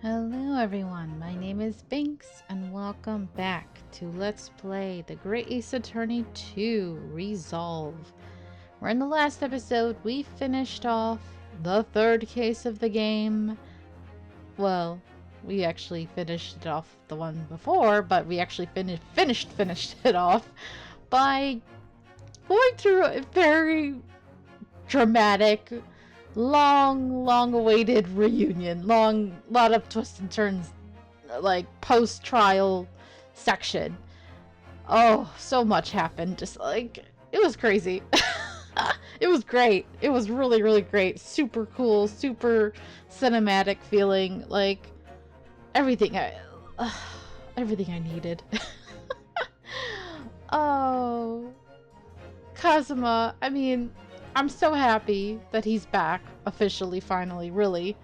Hello everyone, my name is Binks and welcome back to Let's Play The Great Ace Attorney 2 Resolve. Where in the last episode we finished off the third case of the game. Well, we actually finished it off the one before, but we actually finished it off by going through a very dramatic, long awaited reunion. Lot of twists and turns, like post-trial section. Oh, so much happened. Just like, it was crazy. It was great. It was really great. Super cool, super cinematic feeling. Like everything uh, everything I needed. Oh, Kazuma. I mean, I'm so happy that he's back officially, finally, really.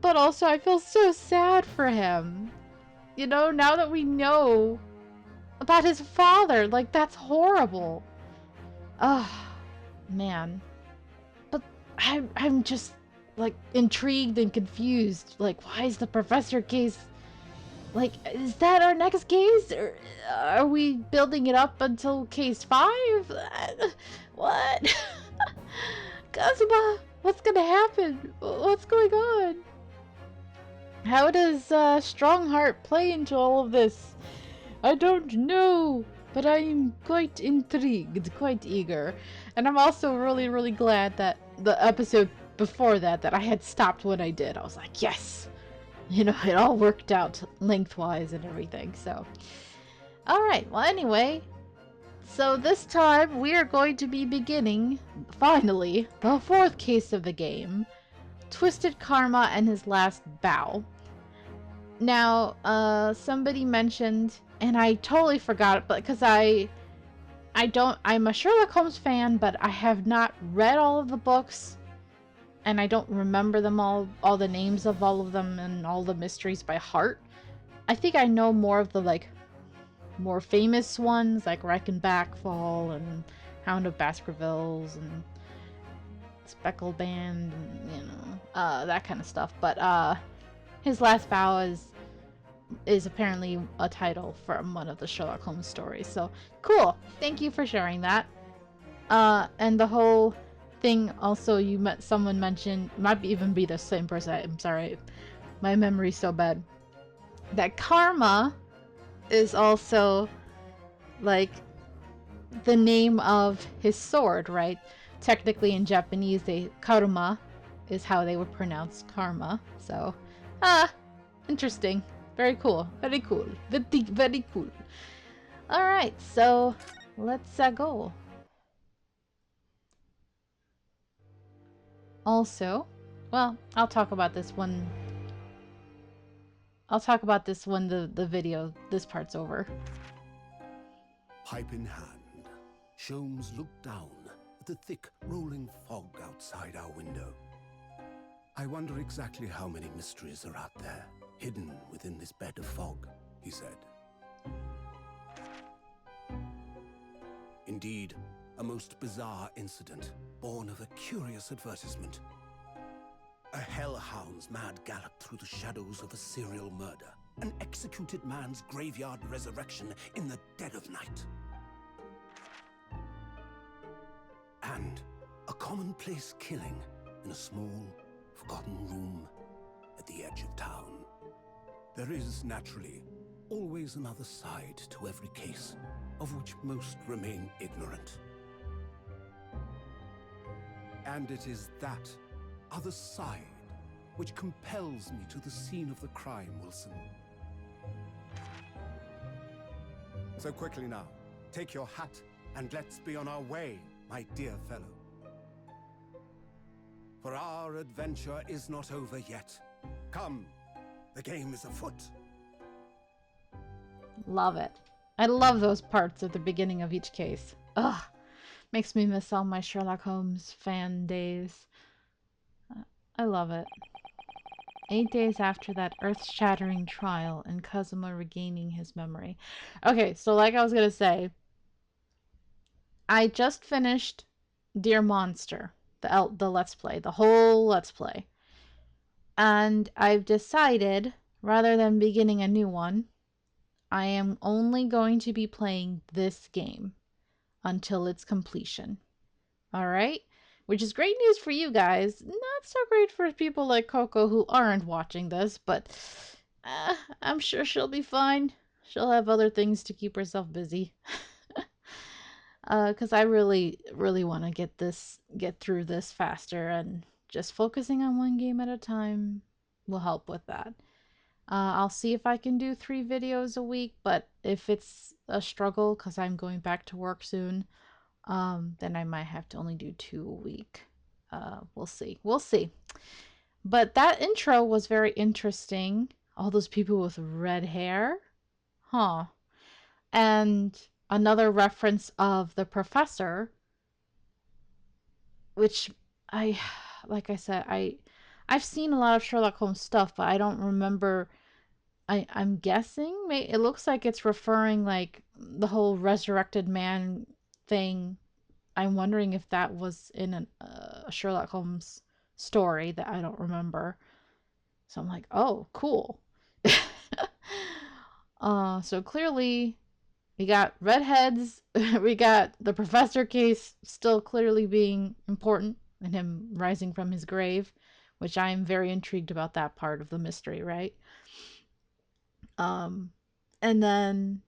But also, I feel so sad for him. You know, now that we know about his father, like, that's horrible. Ugh, man. But I'm just, like, intrigued and confused. Like, why is the professor case... Like, is that our next case? Or are we building it up until case 5? What? Kazuma, what's gonna happen? What's going on? How does Strongheart play into all of this? I don't know, but I'm quite intrigued, quite eager. And I'm also really glad that the episode before that I had stopped when I did. I was like, yes! You know, it all worked out lengthwise and everything, so. Alright, well anyway, so this time we are going to be beginning, finally, the fourth case of the game, Twisted Karma and His Last Bow. Now, somebody mentioned, and I totally forgot it, but because I'm a Sherlock Holmes fan, but I have not read all of the books, and I don't remember them all the names of all of them and all the mysteries by heart. I think I know more of the, like, more famous ones, like Reichenbach Fall and Hound of Baskervilles and Speckled Band, and, you know, that kind of stuff. But, His Last Bow is apparently a title from one of the Sherlock Holmes stories. So, cool. Thank you for sharing that. And the whole thing also, someone mentioned, might even be the same person, I'm sorry, my memory's so bad, that karma is also, like, the name of his sword, right? Technically in Japanese, karma is how they would pronounce karma. So, interesting. Very cool. Very cool. Very cool. Alright, so let's go. Also, well, I'll talk about this when the video, this part's over. Pipe in hand, Sholmes looked down at the thick, rolling fog outside our window. I wonder exactly how many mysteries are out there, hidden within this bed of fog, he said. Indeed, a most bizarre incident, born of a curious advertisement. A hellhound's mad gallop through the shadows of a serial murder. An executed man's graveyard resurrection in the dead of night. And a commonplace killing in a small, forgotten room at the edge of town. There is, naturally, always another side to every case, of which most remain ignorant. And it is that other side which compels me to the scene of the crime, Wilson. So quickly now, take your hat and let's be on our way, my dear fellow. For our adventure is not over yet. Come, the game is afoot. Love it. I love those parts at the beginning of each case. Ugh. Makes me miss all my Sherlock Holmes fan days. I love it. 8 days after that earth-shattering trial and Kazuma regaining his memory. Okay, so like I was gonna say, I just finished Dear Monster, the Let's Play, the whole Let's Play. And I've decided, rather than beginning a new one, I am only going to be playing this game until its completion. All right? Which is great news for you guys. Not so great for people like Coco who aren't watching this, but I'm sure she'll be fine. She'll have other things to keep herself busy. Because I really, really want to get through this faster, and just focusing on one game at a time will help with that. I'll see if I can do 3 videos a week, but if it's a struggle because I'm going back to work soon, then I might have to only do 2 a week. We'll see. We'll see. But that intro was very interesting. All those people with red hair. Huh. And another reference of the professor, which I, like I said, I've seen a lot of Sherlock Holmes stuff, but I don't remember. I'm guessing it looks like it's referring like the whole resurrected man thing. I'm wondering if that was in a Sherlock Holmes story that I don't remember. So I'm like, oh, cool. So clearly we got redheads. We got the professor case still clearly being important and him rising from his grave, which I'm very intrigued about that part of the mystery, right? Um, and then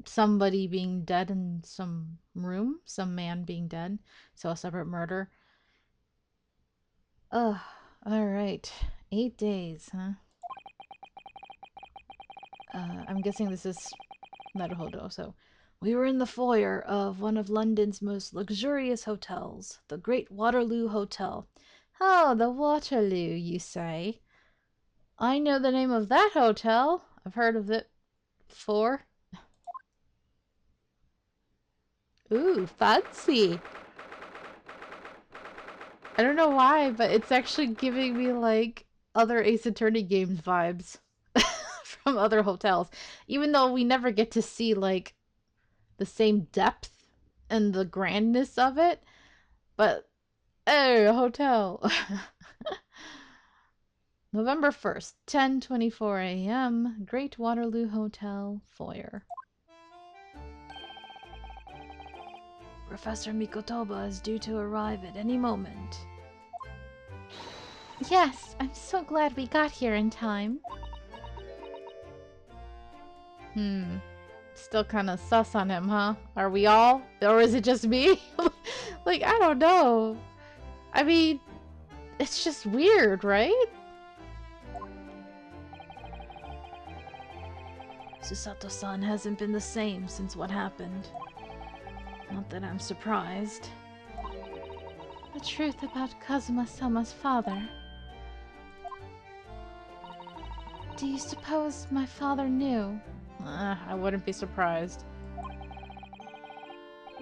somebody being dead in some room, some man being dead, so a separate murder. Ugh, alright. 8 days, huh? I'm guessing this is Naruhodo, so... We were in the foyer of one of London's most luxurious hotels, the Great Waterloo Hotel. Oh, the Waterloo, you say? I know the name of that hotel. I've heard of it before. Ooh, fancy. I don't know why, but it's actually giving me like other Ace Attorney games vibes from other hotels. Even though we never get to see like the same depth and the grandness of it. But hey, a hotel. November 1st, 10:24 a.m. Great Waterloo Hotel foyer. Professor Mikotoba is due to arrive at any moment. Yes, I'm so glad we got here in time. Still kind of sus on him, huh? Are we all? Or is it just me? Like, I don't know. I mean, it's just weird, right? Susato-san hasn't been the same since what happened. Not that I'm surprised. The truth about Kazuma-sama's father. Do you suppose my father knew? I wouldn't be surprised.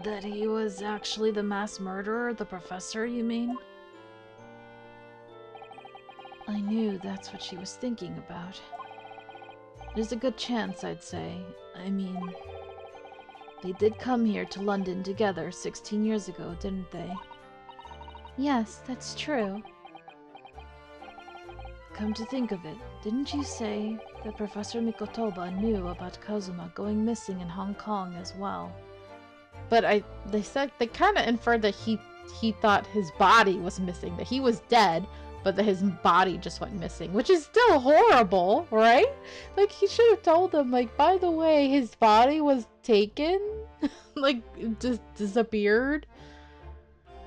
That he was actually the mass murderer, the professor, you mean? I knew that's what she was thinking about. There's a good chance, I'd say. I mean, they did come here to London together 16 years ago, didn't they? Yes, that's true. Come to think of it, didn't you say that Professor Mikotoba knew about Kazuma going missing in Hong Kong as well? But they said they kind of inferred that he thought his body was missing, that he was dead, but that his body just went missing, which is still horrible, right? Like, he should have told them, like, by the way, his body was taken, like, just disappeared.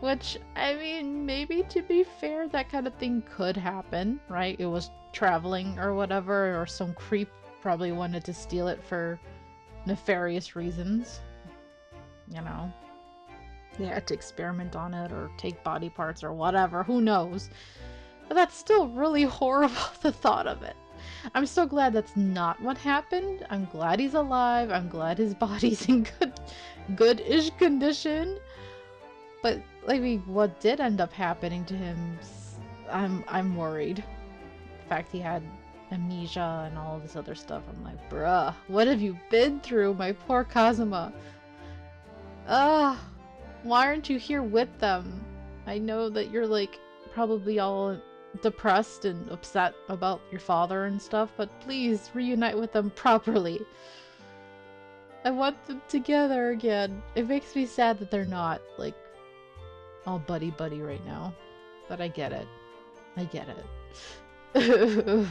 Which, I mean, maybe to be fair, that kind of thing could happen, right? It was traveling or whatever, or some creep probably wanted to steal it for nefarious reasons. You know? They had to experiment on it or take body parts or whatever, who knows? But that's still really horrible, the thought of it. I'm so glad that's not what happened. I'm glad he's alive. I'm glad his body's in good-ish condition. But, I mean, what did end up happening to him, I'm worried. The fact he had amnesia and all this other stuff, I'm like, bruh, what have you been through, my poor Kazuma? Ugh, why aren't you here with them? I know that you're, like, probably all depressed and upset about your father and stuff, but please reunite with them properly. I want them together again. It makes me sad that they're not, like, all buddy-buddy right now. But I get it. I get it.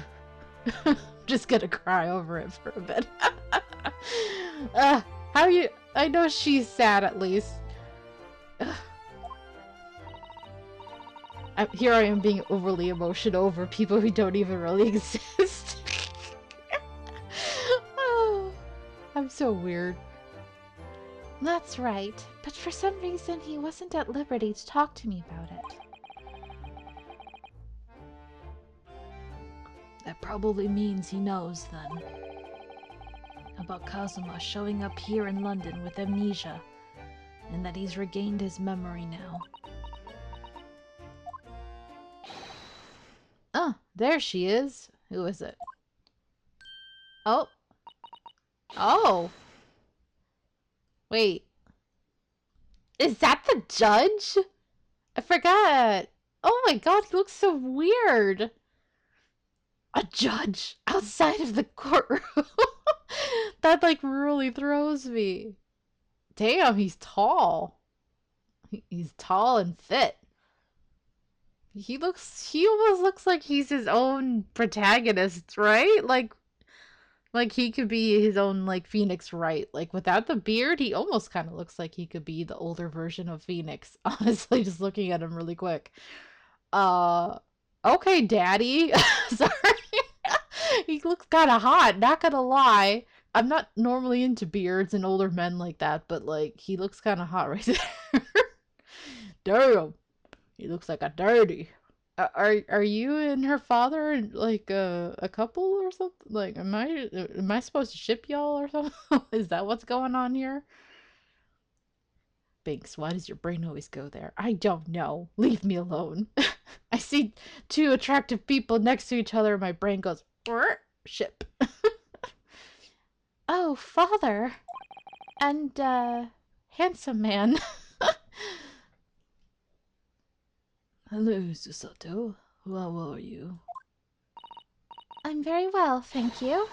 Just gonna cry over it for a bit. How you... I know she's sad at least. Here I am being overly emotional over people who don't even really exist. Oh, I'm so weird. That's right, but for some reason he wasn't at liberty to talk to me about it. That probably means he knows, then. About Kazuma showing up here in London with amnesia, and that he's regained his memory now. Oh, there she is. Who is it? Oh. Oh. Wait. Is that the judge? I forgot. Oh my god, he looks so weird. A judge outside of the courtroom. That like really throws me. Damn, he's tall. He's tall and fit. He almost looks like he's his own protagonist, right? Like he could be his own like Phoenix, right? Like without the beard, he almost kind of looks like he could be the older version of Phoenix. Honestly, just looking at him really quick. Okay, daddy. Sorry. He looks kind of hot, not gonna lie. I'm not normally into beards and older men like that, but like he looks kind of hot right there. Damn. He looks like a dirty. Are you and her father like a couple or something? Like, am I supposed to ship y'all or something? Is that what's going on here? Binks, why does your brain always go there? I don't know. Leave me alone. I see two attractive people next to each other, and my brain goes ship. Oh, father, and handsome man. Hello, Susato. How are you? I'm very well, thank you.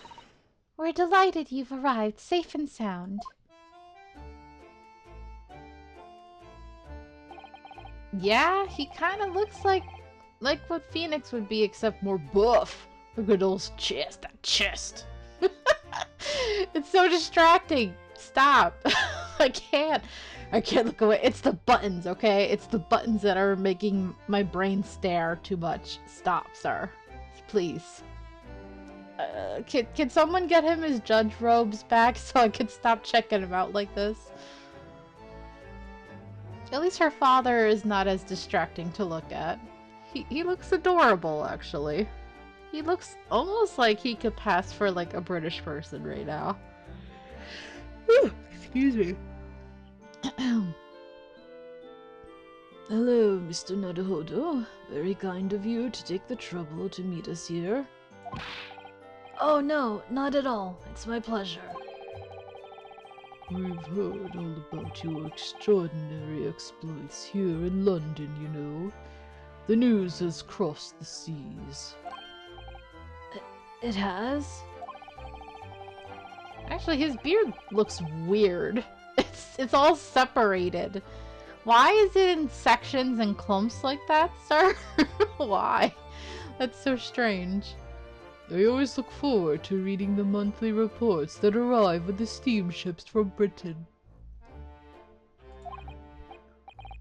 We're delighted you've arrived safe and sound. Yeah, he kind of looks like what Phoenix would be, except more buff. Look at those chest, that chest. It's so distracting. Stop. I can't look away. It's the buttons, okay? It's the buttons that are making my brain stare too much. Stop, sir. Please. Can someone get him his judge robes back so I can stop checking him out like this? At least her father is not as distracting to look at. He looks adorable, actually. He looks almost like he could pass for like a British person right now. Excuse me. Hello, Mr. Naruhodo. Very kind of you to take the trouble to meet us here. Oh no, not at all. It's my pleasure. We've heard all about your extraordinary exploits here in London, you know. The news has crossed the seas. It has? Actually, his beard looks weird. It's all separated. Why is it in sections and clumps like that, sir? Why? That's so strange. I always look forward to reading the monthly reports that arrive with the steamships from Britain.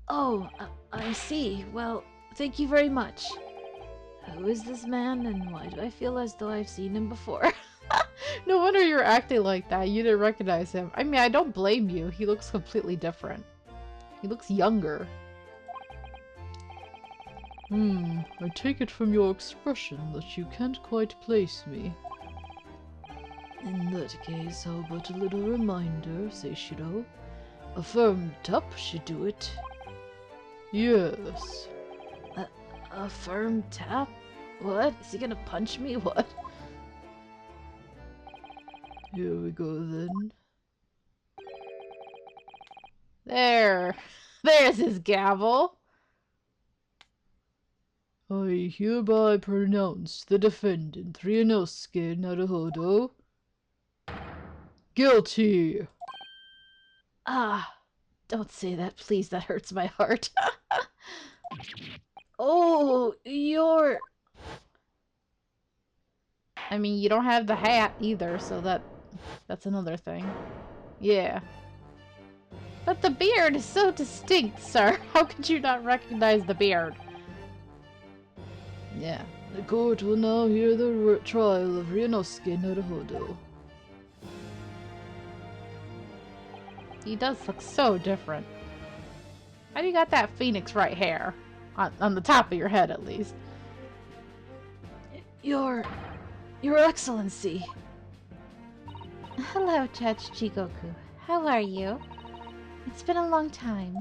Oh, I see. Well, thank you very much. Who is this man, and why do I feel as though I've seen him before? No wonder you're acting like that. You didn't recognize him. I mean, I don't blame you. He looks completely different. He looks younger. I take it from your expression that you can't quite place me. In that case, how about a little reminder, Seishiro? A firm tap should do it. Yes. A firm tap? What? Is he gonna punch me? What? Here we go then. There. There's his gavel. I hereby pronounce the defendant, Ryunosuke Naruhodo, guilty. Ah, don't say that, please. That hurts my heart. Oh, you're... I mean, you don't have the hat either, so that's another thing. Yeah. But the beard is so distinct, sir. How could you not recognize the beard? Yeah. The court will now hear the trial of Ryunosuke Naruhodo. He does look so different. How do you got that phoenix right hair? On the top of your head, at least. Your Excellency. Hello, Judge Jigoku. How are you? It's been a long time.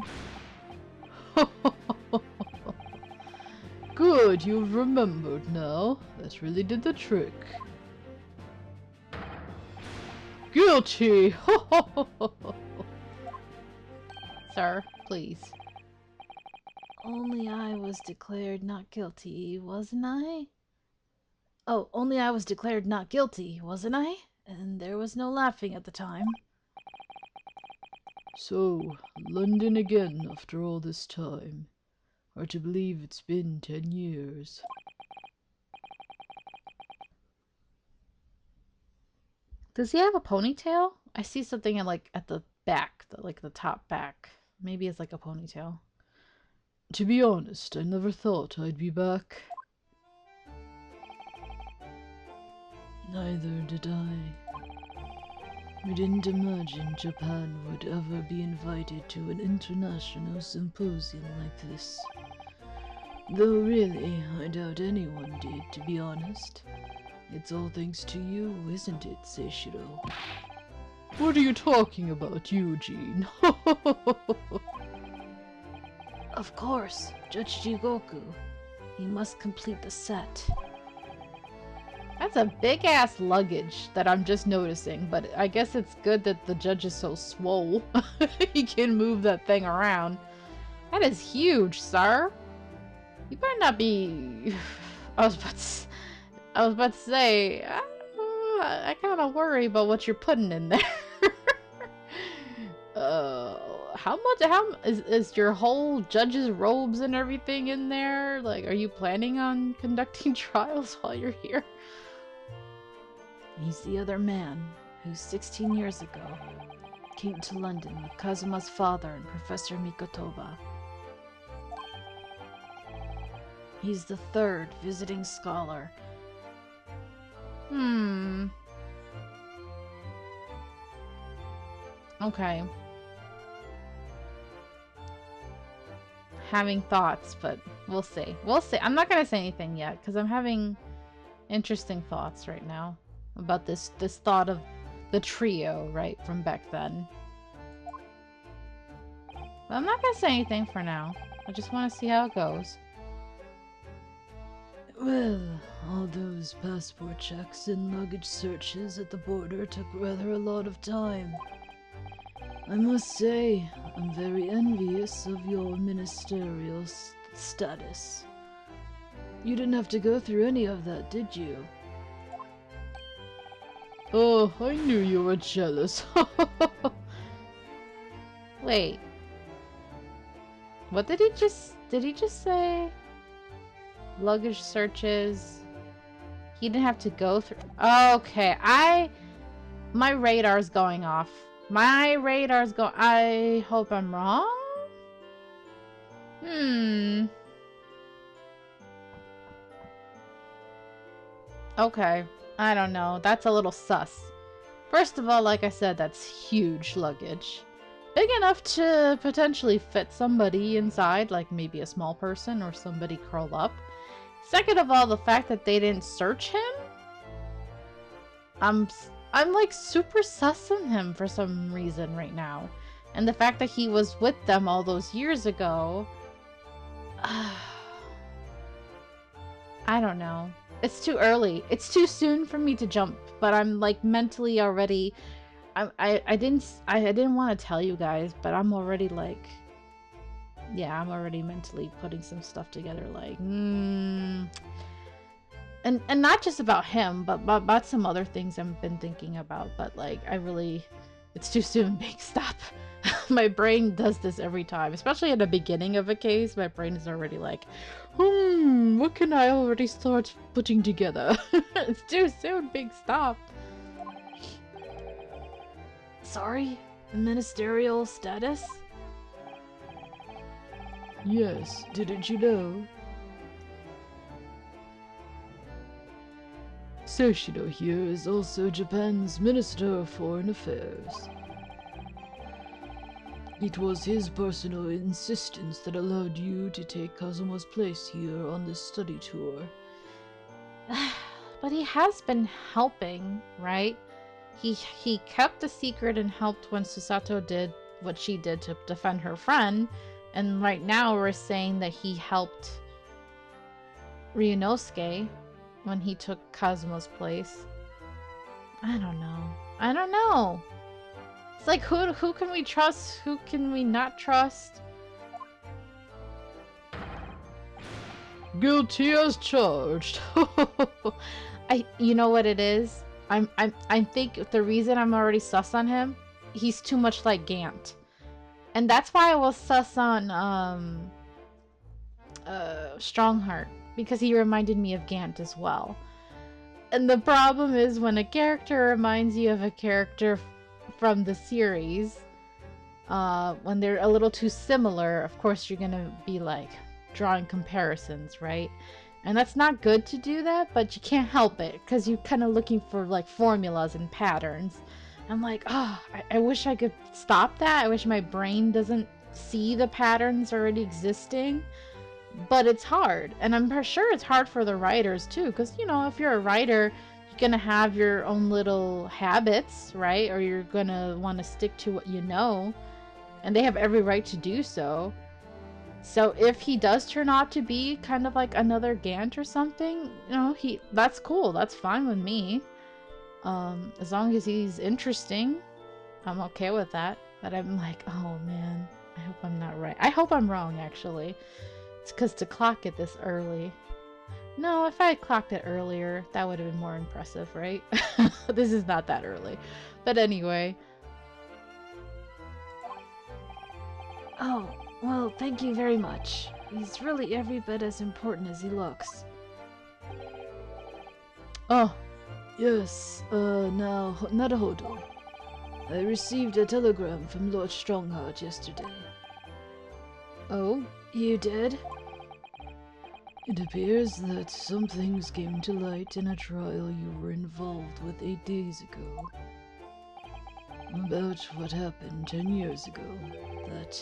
Good, you've remembered now. That really did the trick. Guilty! Sir, please. Only I was declared not guilty, wasn't I? Oh, only I was declared not guilty, wasn't I? And there was no laughing at the time. So, London again after all this time. Hard to believe it's been 10 years. Does he have a ponytail? I see something at the back, the top back. Maybe it's like a ponytail. To be honest, I never thought I'd be back. Neither did I. We didn't imagine Japan would ever be invited to an international symposium like this. Though really, I doubt anyone did, to be honest. It's all thanks to you, isn't it, Seishiro? What are you talking about, Eugene? Of course, Judge Jigoku. He must complete the set. That's a big-ass luggage that I'm just noticing, but I guess it's good that the judge is so swole. He can move that thing around. That is huge, sir. You better not be... I was about to say, I kind of worry about what you're putting in there. How is your whole judge's robes and everything in there? Like, are you planning on conducting trials while you're here? He's the other man who 16 years ago came to London with Kazuma's father and Professor Mikotoba. He's the third visiting scholar. Okay. Having thoughts, but we'll see. We'll see. I'm not gonna say anything yet, because I'm having interesting thoughts right now about this thought of the trio, right, from back then. But I'm not gonna say anything for now. I just want to see how it goes. Well, all those passport checks and luggage searches at the border took rather a lot of time. I must say, I'm very envious of your ministerial status. You didn't have to go through any of that, did you? Oh, I knew you were jealous. Wait. What did he just say? Luggage searches. He didn't have to go through. Okay, my radar's going off. My radar's going. I hope I'm wrong. Okay, I don't know. That's a little sus. First of all, like I said, that's huge luggage. Big enough to potentially fit somebody inside, like maybe a small person or somebody curled up. Second of all, the fact that they didn't search him? I'm like super sussing him for some reason right now. And the fact that he was with them all those years ago... I don't know. It's too early. It's too soon for me to jump, but I'm like mentally already... I didn't want to tell you guys, but I'm already like Yeah, I'm already mentally putting some stuff together, like, and not just about him, but about some other things I've been thinking about. But like, it's too soon. Big stop. My brain does this every time, especially at the beginning of a case. My brain is already like, what can I already start putting together? It's too soon. Big stop. Sorry, ministerial status? Yes, didn't you know? Soshino here is also Japan's Minister of Foreign Affairs. It was his personal insistence that allowed you to take Kazuma's place here on this study tour. But he has been helping, right? He kept the secret and helped when Susato did what she did to defend her friend, and right now we're saying that he helped Ryunosuke when he took Kazuma's place. I don't know. It's like, who can we trust? Who can we not trust? Guilty as charged. You know what it is? I think the reason I'm already sus on him, he's too much like Gant. And that's why I was sus on Strongheart, because he reminded me of Gant as well. And the problem is when a character reminds you of a character from the series, when they're a little too similar, of course you're gonna be like drawing comparisons, right? And that's not good to do that, but you can't help it because you're kind of looking for like formulas and patterns. I'm like, I wish I could stop that. I wish my brain doesn't see the patterns already existing, but it's hard. And I'm sure it's hard for the writers too, because, you know, if you're a writer, you're gonna have your own little habits, right? Or you're gonna want to stick to what you know, and they have every right to do so. So if he does turn out to be kind of like another Gant or something, you know, that's cool. That's fine with me. As long as he's interesting, I'm okay with that. But I'm like, oh man, I hope I'm not right. I hope I'm wrong, actually. It's because to clock it this early. No, if I had clocked it earlier, that would have been more impressive, right? This is not that early. But anyway. Oh, well, thank you very much. He's really every bit as important as he looks. Oh, yes, now, Naruhodo. I received a telegram from Lord Strongheart yesterday. Oh, you did? It appears that some things came to light in a trial you were involved with 8 days ago. About what happened 10 years ago. That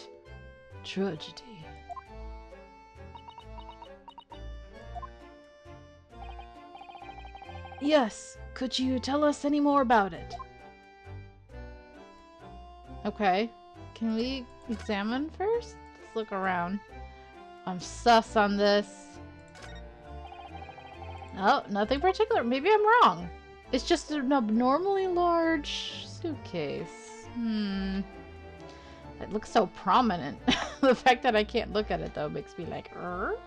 tragedy. Yes, could you tell us any more about it? Okay, can we examine first? Let's look around. I'm sus on this. Oh, nothing particular. Maybe I'm wrong. It's just an abnormally large suitcase. It looks so prominent. The fact that I can't look at it, though, makes me like, Well,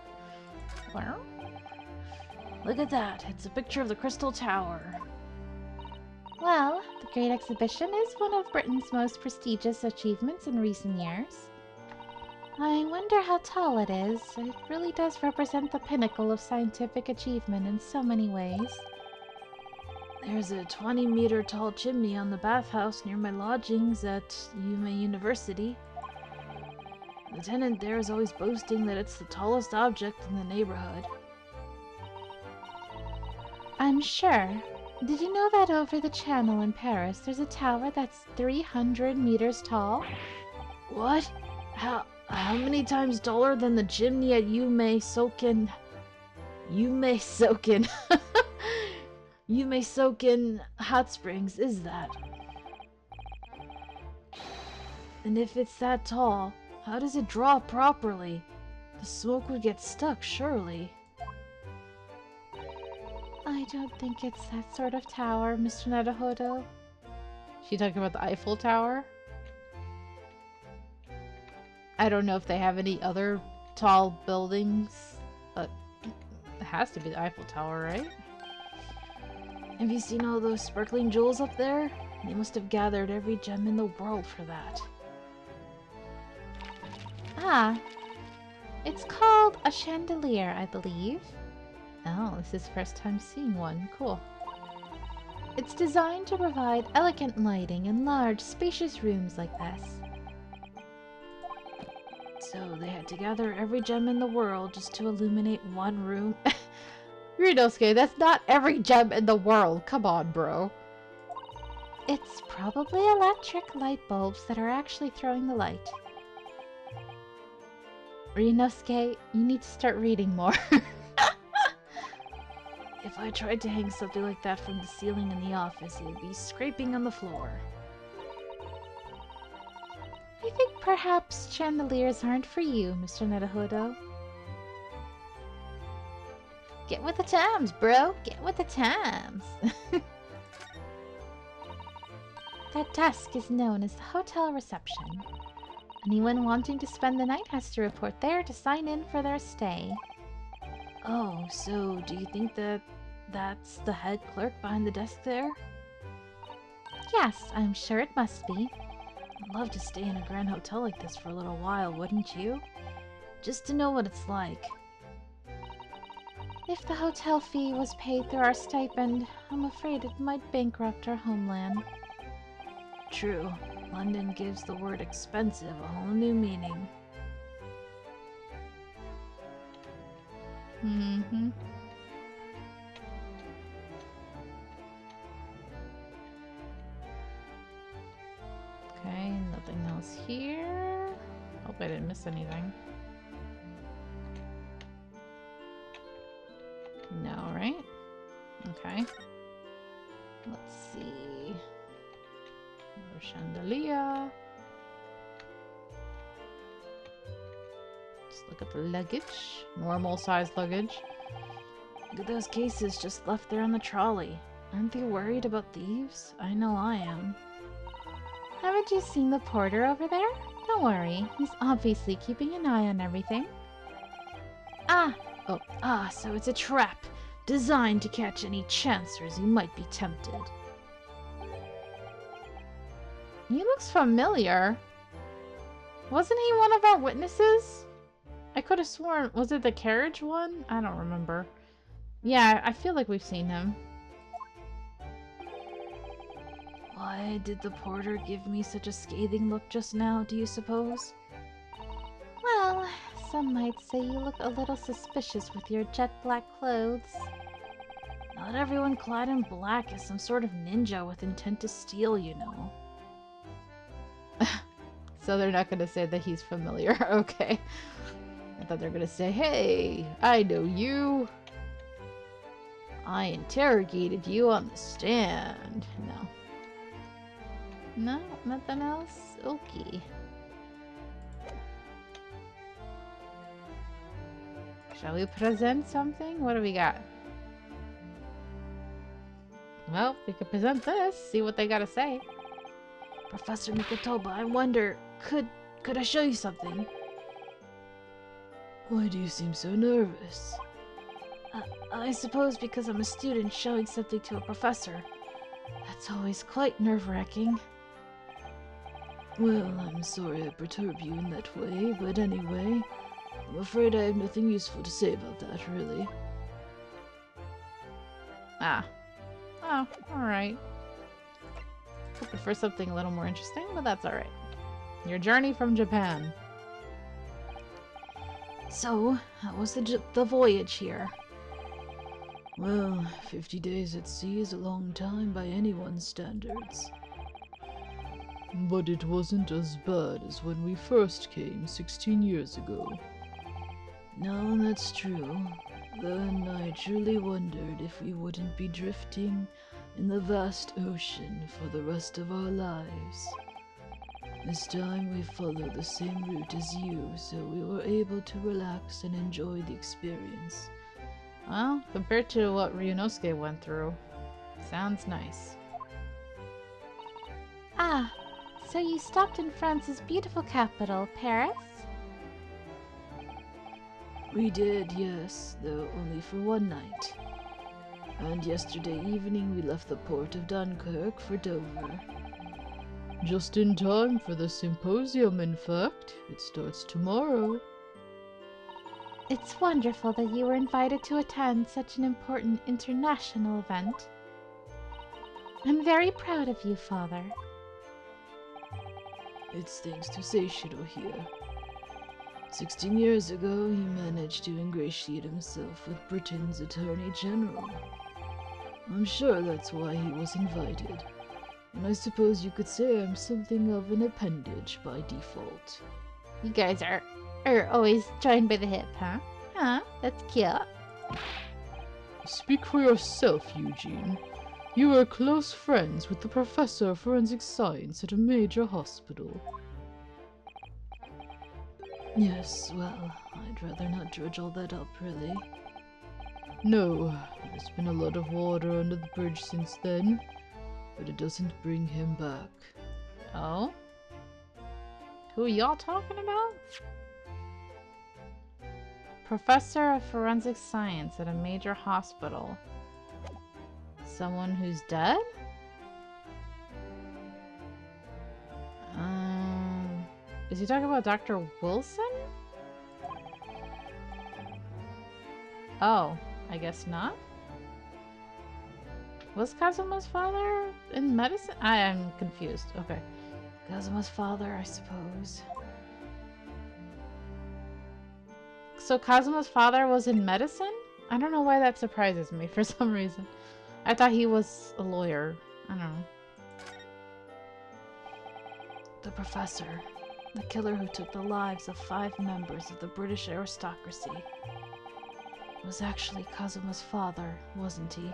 look at that. It's a picture of the Crystal Tower. Well, the Great Exhibition is one of Britain's most prestigious achievements in recent years. I wonder how tall it is. It really does represent the pinnacle of scientific achievement in so many ways. There's a 20-meter tall chimney on the bathhouse near my lodgings at Yume University. The tenant there is always boasting that it's the tallest object in the neighborhood. I'm sure. Did you know that over the channel in Paris there's a tower that's 300 meters tall? What? How many times taller than the chimney at Yume Soken Hot Springs is that? And if it's that tall, how does it draw properly? The smoke would get stuck, surely. I don't think it's that sort of tower, Mr. Naruhodo. She talking about the Eiffel Tower? I don't know if they have any other tall buildings, but it has to be the Eiffel Tower, right? Have you seen all those sparkling jewels up there? They must have gathered every gem in the world for that. Ah, it's called a chandelier, I believe. Oh, this is first time seeing one. Cool. It's designed to provide elegant lighting in large, spacious rooms like this. So they had to gather every gem in the world just to illuminate one room? Ryunosuke, that's not every gem in the world. Come on, bro. It's probably electric light bulbs that are actually throwing the light. Ryunosuke, you need to start reading more. If I tried to hang something like that from the ceiling in the office, it would be scraping on the floor. I think perhaps chandeliers aren't for you, Mr. Nedahodo. Get with the times, bro. Get with the times. That desk is known as the hotel reception. Anyone wanting to spend the night has to report there to sign in for their stay. Oh, so do you think that that's the head clerk behind the desk there? Yes, I'm sure it must be. I'd love to stay in a grand hotel like this for a little while, wouldn't you? Just to know what it's like. If the hotel fee was paid through our stipend, I'm afraid it might bankrupt our homeland. True. London gives the word expensive a whole new meaning. Mm-hmm. Okay, nothing else here. Hope I didn't miss anything. No, right? Okay. Let's see. Another chandelier. Just look at the luggage. Normal size luggage. Look at those cases just left there on the trolley. Aren't they worried about thieves? I know I am. Haven't you seen the porter over there? Don't worry, he's obviously keeping an eye on everything. So it's a trap, designed to catch any chancers who might be tempted. He looks familiar. Wasn't he one of our witnesses? I could have sworn, was it the carriage one? I don't remember. Yeah, I feel like we've seen him. Why did the porter give me such a scathing look just now, do you suppose? Well, some might say you look a little suspicious with your jet black clothes. Not everyone clad in black is some sort of ninja with intent to steal, you know. So they're not gonna say that he's familiar, okay. I thought they were gonna say, hey, I know you. I interrogated you on the stand. No. No, nothing else? Okay. Shall we present something? What do we got? Well, we could present this, see what they gotta say. Professor Mikotoba, I wonder, could I show you something? Why do you seem so nervous? I suppose because I'm a student showing something to a professor. That's always quite nerve-wracking. Well, I'm sorry I perturb you in that way, but anyway, I'm afraid I have nothing useful to say about that, really. Ah. Oh, alright. Hoping for something a little more interesting, but that's alright. Your journey from Japan. So, how was the voyage here? Well, 50 days at sea is a long time by anyone's standards. But it wasn't as bad as when we first came 16 years ago. No, that's true. Then I truly wondered if we wouldn't be drifting in the vast ocean for the rest of our lives. This time we followed the same route as you, so we were able to relax and enjoy the experience. Well, compared to what Ryunosuke went through, sounds nice. Ah, so you stopped in France's beautiful capital, Paris? We did, yes, though only for one night. And yesterday evening we left the port of Dunkirk for Dover. Just in time for the symposium, in fact. It starts tomorrow. It's wonderful that you were invited to attend such an important international event. I'm very proud of you, Father. It's thanks to Seishiro here. 16 years ago, he managed to ingratiate himself with Britain's Attorney General. I'm sure that's why he was invited. And I suppose you could say I'm something of an appendage by default. You guys are always joined by the hip, huh? Huh? That's cute. Speak for yourself, Eugene. You are close friends with the professor of forensic science at a major hospital. Yes, well, I'd rather not dredge all that up, really. No, there's been a lot of water under the bridge since then, but it doesn't bring him back. Oh? Who are y'all talking about? Professor of forensic science at a major hospital. Someone who's dead? Is he talking about Dr. Wilson? Oh, I guess not. Was Kazuma's father in medicine? I am confused. Okay. Kazuma's father, I suppose. So Kazuma's father was in medicine? I don't know why that surprises me for some reason. I thought he was a lawyer. I don't know. The professor. The killer who took the lives of 5 members of the British aristocracy. Was actually Kazuma's father, wasn't he?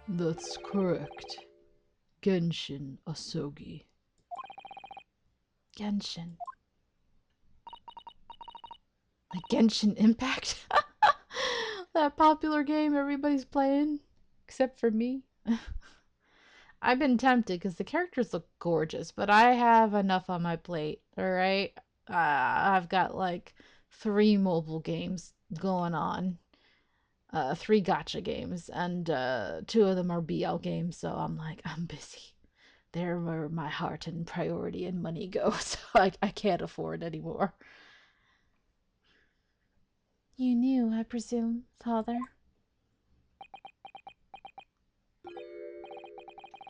That's correct. Genshin Asogi. Genshin. Like Genshin Impact? That popular game everybody's playing. Except for me. I've been tempted because the characters look gorgeous, but I have enough on my plate, alright? I've got like 3 mobile games going on. 3 gacha games, and 2 of them are BL games, so I'm like, I'm busy. There where my heart and priority and money go, so I can't afford anymore. You knew, I presume, Father?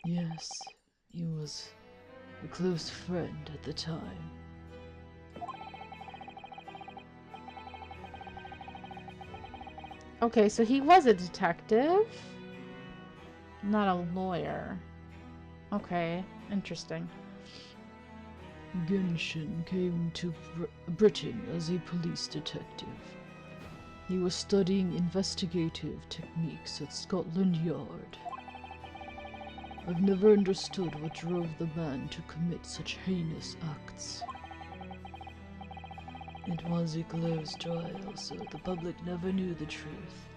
Yes, he was a close friend at the time. Okay, so he was a detective, not a lawyer. Okay, interesting. Genshin came to Britain as a police detective. He was studying investigative techniques at Scotland Yard. I've never understood what drove the man to commit such heinous acts. It was a closed trial, so the public never knew the truth,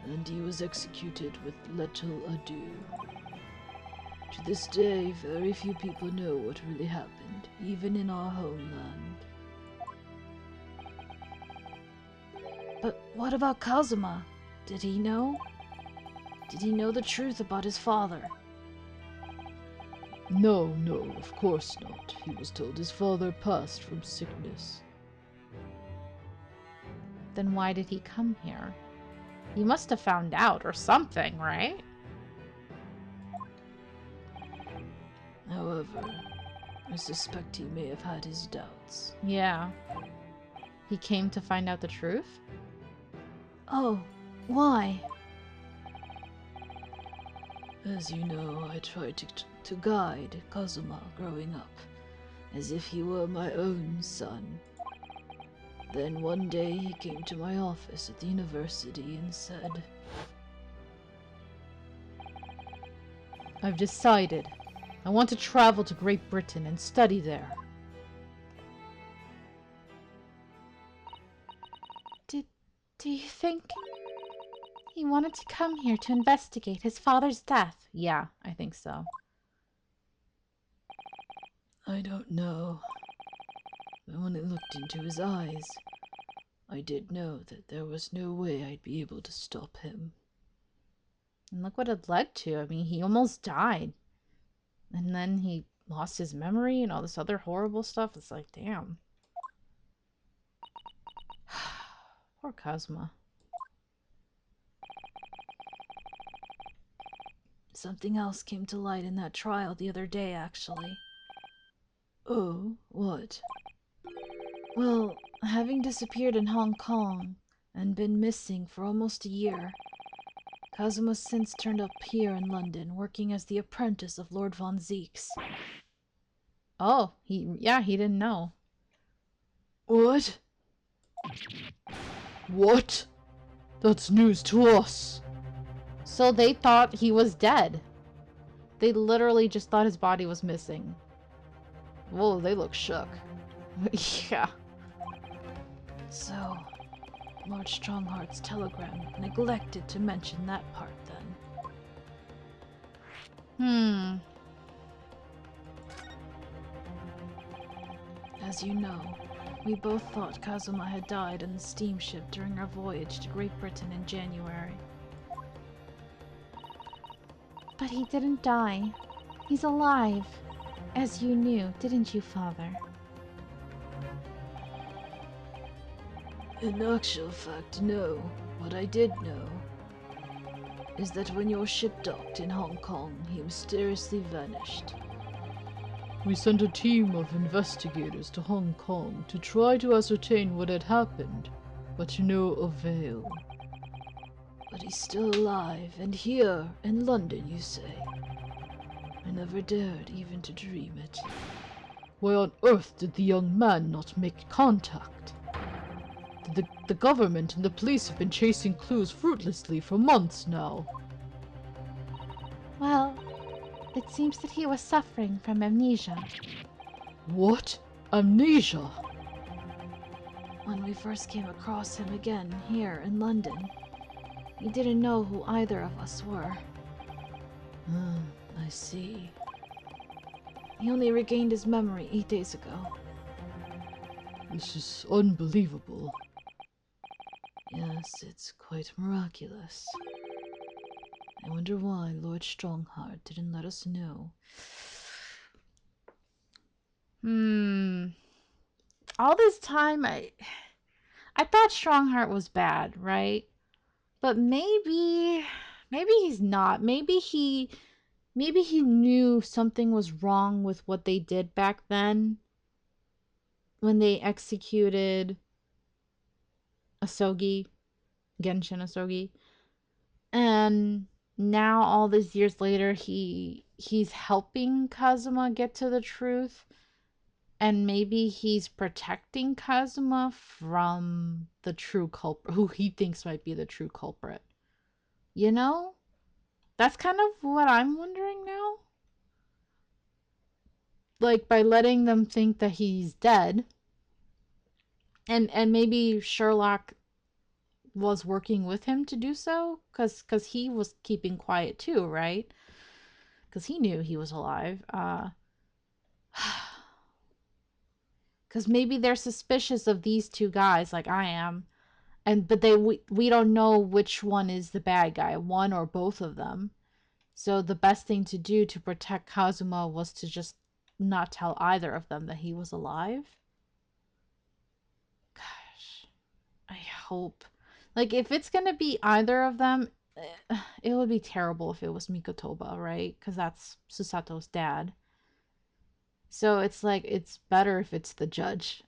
and he was executed with little ado. To this day, very few people know what really happened, even in our homeland. But what about Kazuma? Did he know? Did he know the truth about his father? No, of course not. He was told his father passed from sickness. Then why did he come here? He must have found out or something, right? However, I suspect he may have had his doubts. Yeah. He came to find out the truth? Oh, why? As you know, I tried to guide Kazuma growing up, as if he were my own son. Then one day he came to my office at the university and said, "I've decided. I want to travel to Great Britain and study there." Do you think he wanted to come here to investigate his father's death? Yeah, I think so. I don't know. But when I looked into his eyes, I did know that there was no way I'd be able to stop him. And look what it led to. I mean, he almost died. And then he lost his memory and all this other horrible stuff. It's like, damn. Poor Kazuma. Something else came to light in that trial the other day, actually. Oh, what? Well, having disappeared in Hong Kong and been missing for almost a year, Kazuma's since turned up here in London, working as the apprentice of Lord Von Zeeks. Oh, he didn't know. What? What? That's news to us. So they thought he was dead. They literally just thought his body was missing. Whoa, they look shook. Yeah. So, Lord Strongheart's telegram neglected to mention that part then. As you know, we both thought Kazuma had died on the steamship during our voyage to Great Britain in January. But he didn't die. He's alive. As you knew, didn't you, Father? In actual fact, no. What I did know is that when your ship docked in Hong Kong, he mysteriously vanished. We sent a team of investigators to Hong Kong to try to ascertain what had happened, but to no avail. But he's still alive, and here in London, you say? I never dared even to dream it. Why on earth did the young man not make contact? The government and the police have been chasing clues fruitlessly for months now. Well, it seems that he was suffering from amnesia. What? Amnesia? When we first came across him again here in London, he didn't know who either of us were. I see. He only regained his memory 8 days ago. This is unbelievable. Yes, it's quite miraculous. I wonder why Lord Strongheart didn't let us know. All this time, I thought Strongheart was bad, right? But maybe he's not. Maybe he knew something was wrong with what they did back then when they executed Asogi, Genshin Asogi. And now all these years later he's helping Kazuma get to the truth, and maybe he's protecting Kazuma from the true culprit, who he thinks might be the true culprit. You know? That's kind of what I'm wondering now. Like, by letting them think that he's dead, and maybe Sherlock was working with him to do so, because he was keeping quiet too, right? Because he knew he was alive. Because maybe they're suspicious of these two guys, like I am, but we don't know which one is the bad guy, one or both of them. So the best thing to do to protect Kazuma was to just not tell either of them that he was alive. Gosh, I hope. Like, if it's gonna be either of them, it would be terrible if it was Mikotoba, right? Because that's Susato's dad. So it's like, it's better if it's the judge.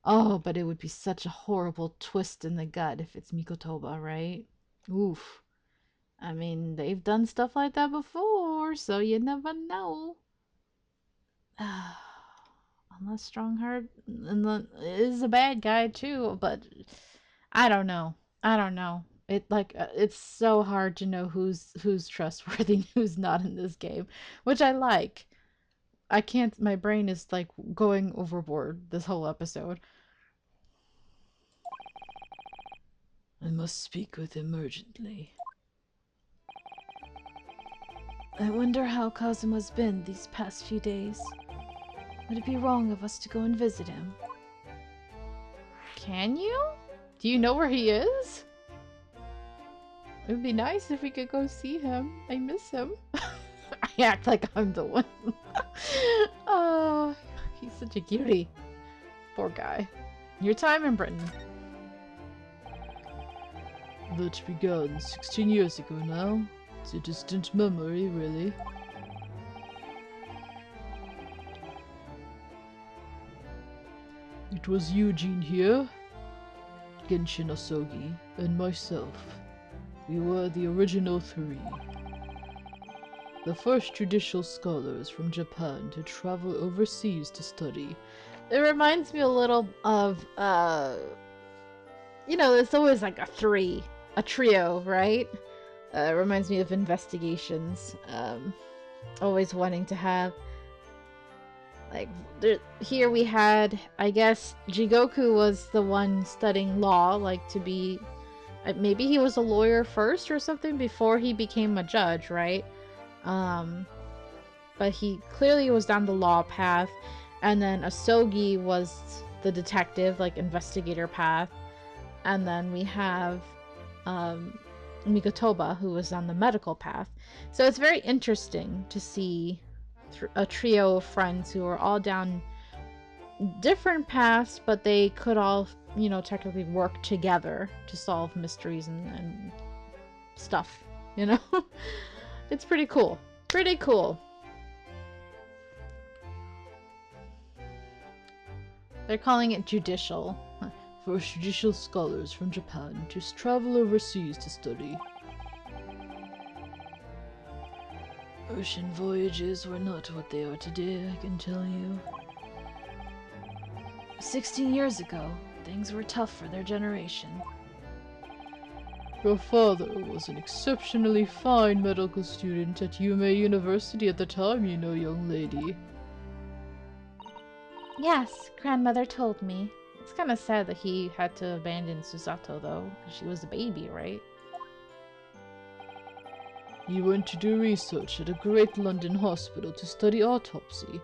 Oh, but it would be such a horrible twist in the gut if it's Mikotoba, right? Oof. I mean, they've done stuff like that before, so you never know. Unless Strongheart is a bad guy too, but I don't know. It's so hard to know who's trustworthy and who's not in this game, which I like. I can't. My brain is like going overboard this whole episode. I must speak with him urgently. I wonder how Kazuma's been these past few days. Would it be wrong of us to go and visit him? Can you? Do you know where he is? It would be nice if we could go see him. I miss him. I act like I'm the one. Oh, he's such a cutie. Poor guy. Your time in Britain. That began 16 years ago now. It's a distant memory, really. It was Eugene here, Genshin Asogi, and myself. We were the original three. The first judicial scholars from Japan to travel overseas to study. It reminds me a little of, you know, there's always like a trio, right? It reminds me of investigations. Always wanting to have, like, here we had, I guess, Jigoku was the one studying law, like to be, maybe he was a lawyer first or something before he became a judge, right? But he clearly was down the law path, and then Asogi was the detective, like investigator path, and then we have Mikotoba, who was on the medical path. So it's very interesting to see a trio of friends who are all down different paths, but they could all, you know, technically work together to solve mysteries and stuff, you know? It's pretty cool. Pretty cool. They're calling it judicial. First judicial scholars from Japan to travel overseas to study. Ocean voyages were not what they are today, I can tell you. 16 years ago, things were tough for their generation. Your father was an exceptionally fine medical student at Yume University at the time, you know, young lady. Yes, grandmother told me. It's kind of sad that he had to abandon Susato, though, because she was a baby, right? He went to do research at a great London hospital to study autopsy.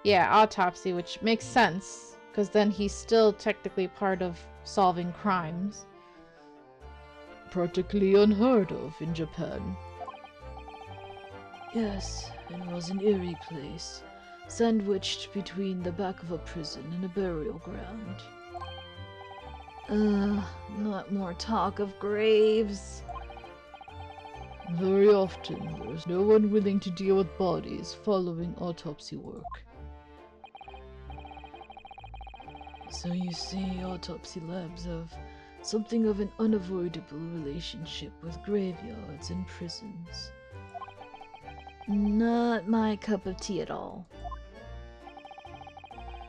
Yeah, autopsy, which makes sense, because then he's still technically part of solving crimes. Practically unheard of in Japan. Yes, it was an eerie place, sandwiched between the back of a prison and a burial ground. Not more talk of graves. Very often, there's no one willing to deal with bodies following autopsy work. So you see, autopsy labs have something of an unavoidable relationship with graveyards and prisons. Not my cup of tea at all.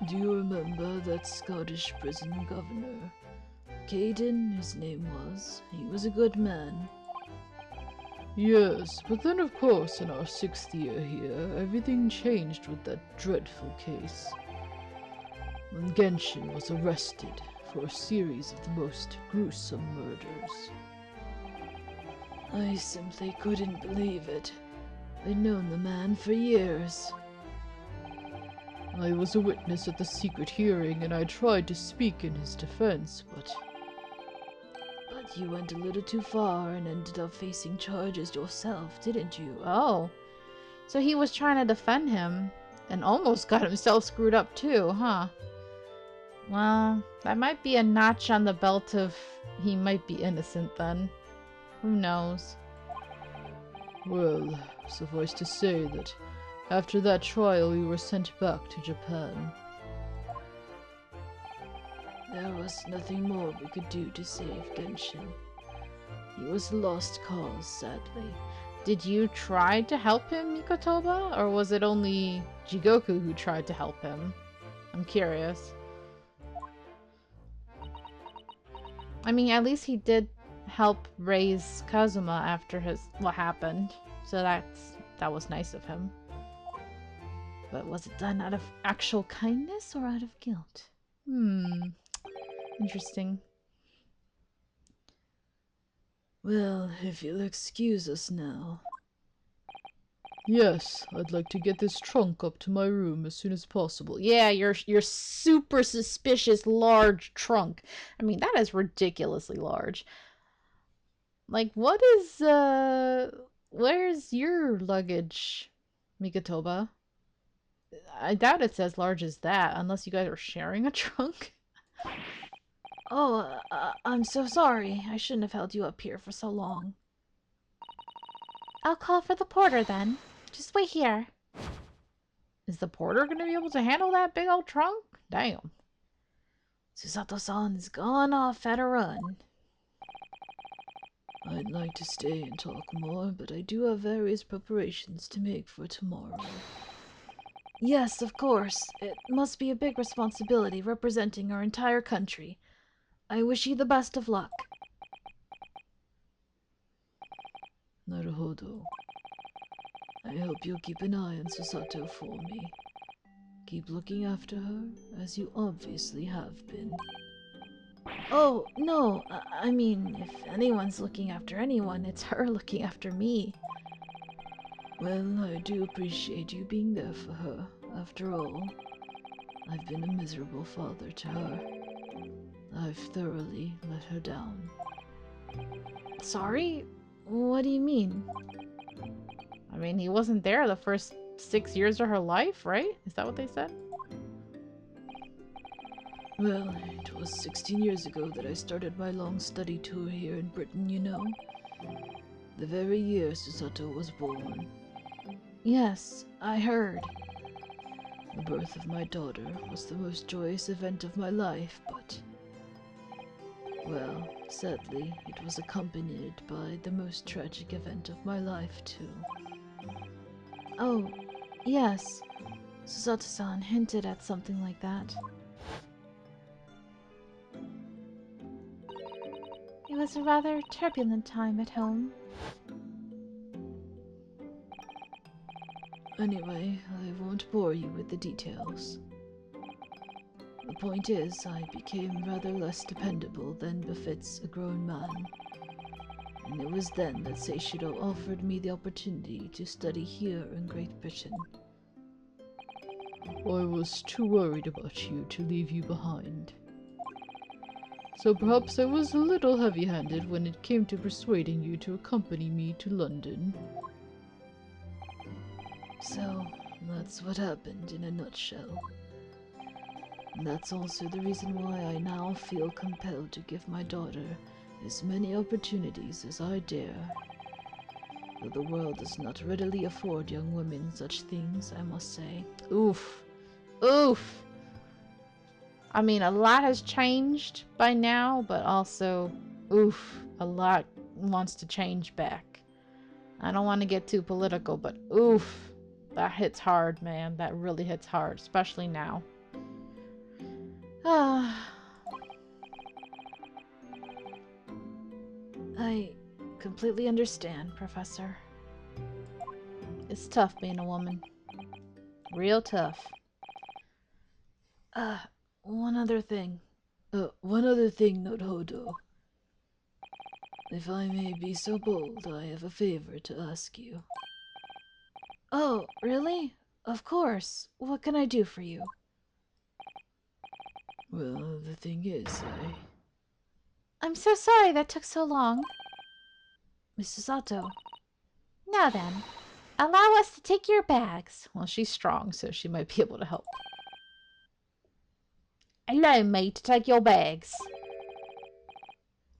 Do you remember that Scottish prison governor? Caden, his name was. He was a good man. Yes, but then of course in our 6th year here, everything changed with that dreadful case. When Genshin was arrested for a series of the most gruesome murders. I simply couldn't believe it. I'd known the man for years. I was a witness at the secret hearing and I tried to speak in his defense, but you went a little too far and ended up facing charges yourself, didn't you? Oh. So he was trying to defend him and almost got himself screwed up too, huh? Well, that might be a notch on the belt of he might be innocent then. Who knows? Well, suffice to say that after that trial we were sent back to Japan. There was nothing more we could do to save Genshin. He was a lost cause, sadly. Did you try to help him, Mikotoba? Or was it only Jigoku who tried to help him? I'm curious. I mean, at least he did help raise Kazuma after what happened. So that was nice of him. But was it done out of actual kindness or out of guilt? Interesting. Well, if you'll excuse us now. Yes, I'd like to get this trunk up to my room as soon as possible. Yeah, your super suspicious large trunk. I mean, that is ridiculously large. Like, what is, where's your luggage, Mikatoba? I doubt it's as large as that, unless you guys are sharing a trunk. Oh, I'm so sorry. I shouldn't have held you up here for so long. I'll call for the porter then. Just wait here. Is the porter going to be able to handle that big old trunk? Damn. Susato-san's gone off at a run. I'd like to stay and talk more, but I do have various preparations to make for tomorrow. Yes, of course. It must be a big responsibility representing our entire country. I wish you the best of luck. Naruhodo. I hope you'll keep an eye on Susato for me. Keep looking after her, as you obviously have been. Oh, no. I mean, if anyone's looking after anyone, it's her looking after me. Well, I do appreciate you being there for her. After all, I've been a miserable father to her. I've thoroughly let her down. Sorry? What do you mean? I mean, he wasn't there the first 6 years of her life, right? Is that what they said? Well, it was 16 years ago that I started my long study tour here in Britain, you know. The very year Susato was born. Yes, I heard. The birth of my daughter was the most joyous event of my life, but... well, sadly, it was accompanied by the most tragic event of my life, too. Oh, yes. Susato-san hinted at something like that. It was a rather turbulent time at home. Anyway, I won't bore you with the details. The point is, I became rather less dependable than befits a grown man. And it was then that Seishiro offered me the opportunity to study here in Great Britain. I was too worried about you to leave you behind. So perhaps I was a little heavy-handed when it came to persuading you to accompany me to London. So, that's what happened in a nutshell. And that's also the reason why I now feel compelled to give my daughter as many opportunities as I dare. Though the world does not readily afford young women such things, I must say. Oof. Oof! I mean, a lot has changed by now, but also, oof, a lot wants to change back. I don't want to get too political, but oof, that hits hard, man. That really hits hard, especially now. I completely understand, Professor. It's tough being a woman. Real tough. One other thing. Nodhodo. If I may be so bold, I have a favor to ask you. Oh, really? Of course. What can I do for you? Well, the thing is, I'm so sorry that took so long. Mrs. Sato. Now then, allow us to take your bags. Well, she's strong, so she might be able to help. Allow me to take your bags.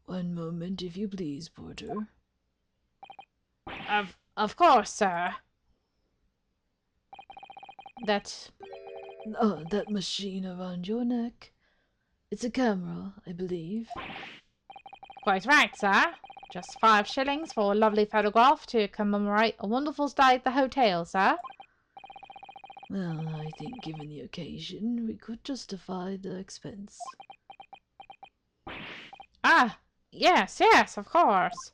One moment, if you please, porter. Of course, sir. That machine around your neck. It's a camera, I believe. Quite right, sir. Just 5 shillings for a lovely photograph to commemorate a wonderful stay at the hotel, sir. Well, I think given the occasion, we could justify the expense. Ah, yes, yes, of course.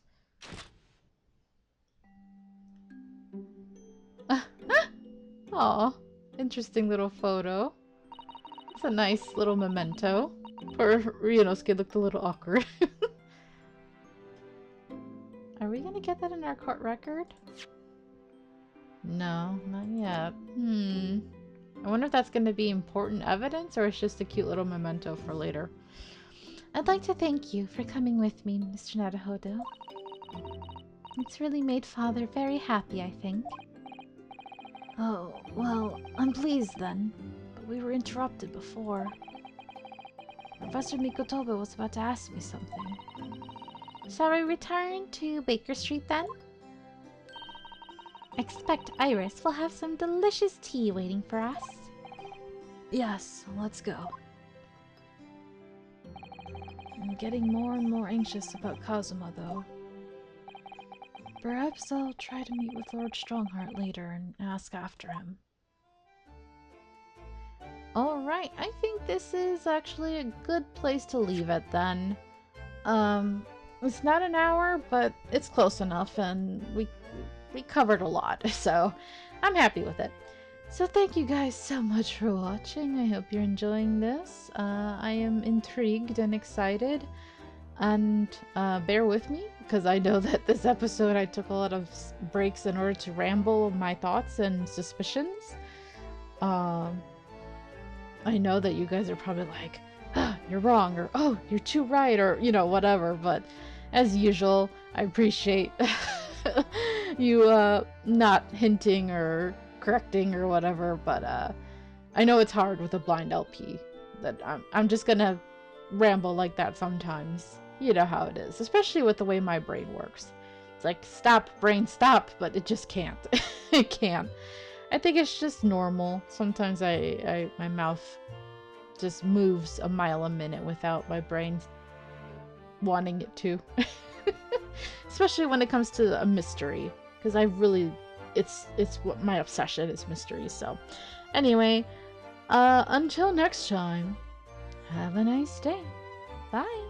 Aw, interesting little photo. It's a nice little memento. Poor Ryunosuke looked a little awkward. Are we gonna get that in our court record? No, not yet. I wonder if that's going to be important evidence or it's just a cute little memento for later. I'd like to thank you for coming with me, Mr. Naruhodo. It's really made Father very happy, I think. Oh, well, I'm pleased then. But we were interrupted before. Professor Mikotoba was about to ask me something. Shall we return to Baker Street then? Expect Iris will have some delicious tea waiting for us. Yes, let's go. I'm getting more and more anxious about Kazuma, though. Perhaps I'll try to meet with Lord Strongheart later and ask after him. Alright, I think this is actually a good place to leave it then. It's not an hour, but it's close enough, and we covered a lot, so I'm happy with it. So thank you guys so much for watching. I hope you're enjoying this. I am intrigued and excited, and bear with me, because I know that this episode I took a lot of breaks in order to ramble my thoughts and suspicions. I know that you guys are probably like, ah, you're wrong, or oh, you're too right, or you know, whatever, but as usual, I appreciate you not hinting or correcting or whatever, but I know it's hard with a blind LP that I'm just gonna ramble like that sometimes. You know how it is, especially with the way my brain works. It's like, stop, brain, stop, but it just can't. It can't. I think it's just normal. Sometimes my mouth just moves a mile a minute without my brain wanting it to. Especially when it comes to a mystery, because I really, it's what my obsession is, mysteries. So anyway, until next time, have a nice day. Bye.